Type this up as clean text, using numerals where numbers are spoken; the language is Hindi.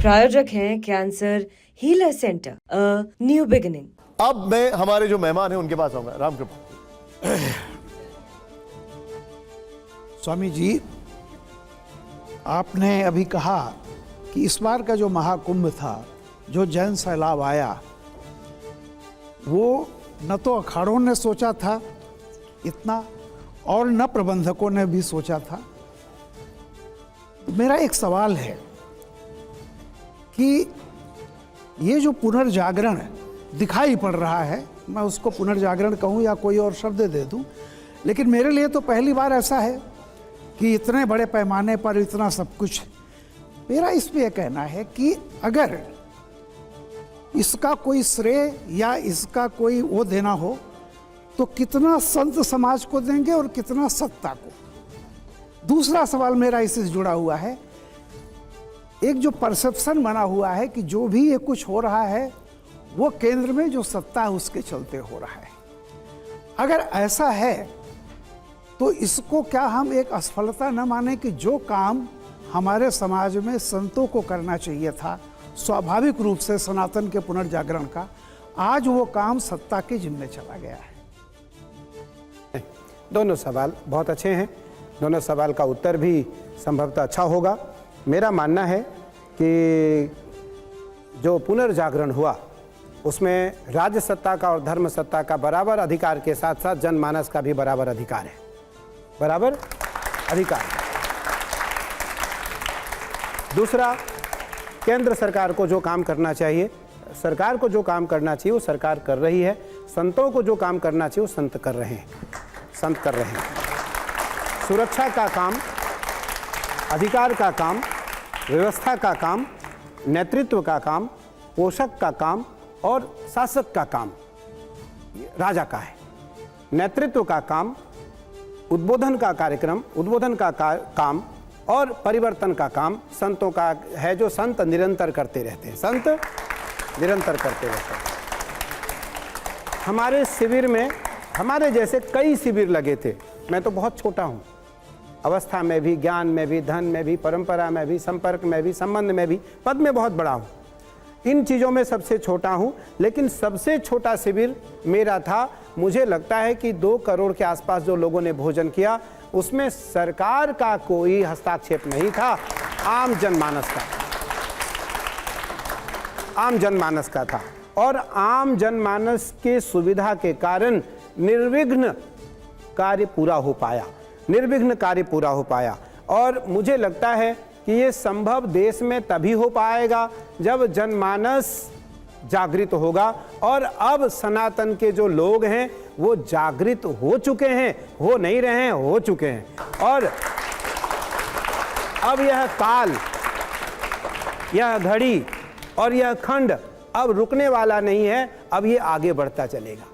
प्रायोजक हैं cancer healer centre, a new beginning. अब मैं हमारे जो मेहमान हैं उनके पास आऊंगा। राम कृपा। स्वामी जी, आपने अभी कहा कि इस बार का जो महाकुंभ था, जो जैन सैलाब आया, वो न तो अखाड़ों ने सोचा था इतना और न प्रबंधकों ने भी सोचा था। मेरा एक सवाल है कि ये जो पुनर्जागरण दिखाई पड़ रहा है, मैं उसको पुनर्जागरण कहूँ या कोई और शब्द दे दूँ, लेकिन मेरे लिए तो पहली बार ऐसा है कि इतने बड़े पैमाने पर इतना सब कुछ। मेरा इसमें यह कहना है कि अगर इसका कोई श्रेय या इसका कोई वो देना हो तो कितना संत समाज को देंगे और कितना सत्ता को। दूसरा सवाल मेरा इससे जुड़ा हुआ है, एक जो परसेप्शन बना हुआ है कि जो भी ये कुछ हो रहा है वो केंद्र में जो सत्ता है उसके चलते हो रहा है। अगर ऐसा है तो इसको क्या हम एक असफलता न माने कि जो काम हमारे समाज में संतों को करना चाहिए था स्वाभाविक रूप से सनातन के पुनर्जागरण का, आज वो काम सत्ता के जिम्मे चला गया है। दोनों सवाल बहुत अच्छे हैं, दोनों सवाल का उत्तर भी संभवतः अच्छा होगा। मेरा मानना है कि जो पुनर्जागरण हुआ उसमें राज्य सत्ता का और धर्म सत्ता का बराबर अधिकार के साथ साथ जनमानस का भी बराबर अधिकार है, बराबर अधिकार। दूसरा, केंद्र सरकार को जो काम करना चाहिए, सरकार को जो काम करना चाहिए वो सरकार कर रही है, संतों को जो काम करना चाहिए वो संत कर रहे हैं, संत कर रहे हैं। सुरक्षा का काम, अधिकार का काम, व्यवस्था का काम, नेतृत्व का काम, पोषक का काम और शासक का काम राजा का है। नेतृत्व का काम, उद्बोधन का कार्यक्रम, उद्बोधन का काम और परिवर्तन का काम संतों का है, जो संत निरंतर करते रहते हैं, संत निरंतर करते रहते हैं। हमारे शिविर में हमारे जैसे कई शिविर लगे थे। मैं तो बहुत छोटा हूँ, अवस्था में भी, ज्ञान में भी, धन में भी, परंपरा में भी, संपर्क में भी, संबंध में भी, पद में बहुत बड़ा हूँ। इन चीज़ों में सबसे छोटा हूँ, लेकिन सबसे छोटा शिविर मेरा था। मुझे लगता है कि 2 करोड़ के आसपास जो लोगों ने भोजन किया उसमें सरकार का कोई हस्तक्षेप नहीं था, आम जनमानस का, आम जनमानस का था। और आम जनमानस के सुविधा के कारण निर्विघ्न कार्य पूरा हो पाया, निर्विघ्न कार्य पूरा हो पाया। और मुझे लगता है कि ये संभव देश में तभी हो पाएगा जब जनमानस जागृत होगा। और अब सनातन के जो लोग हैं वो जागृत हो चुके हैं, हो नहीं रहे हैं, हो चुके हैं। और अब यह काल, यह घड़ी और यह खंड अब रुकने वाला नहीं है, अब ये आगे बढ़ता चलेगा।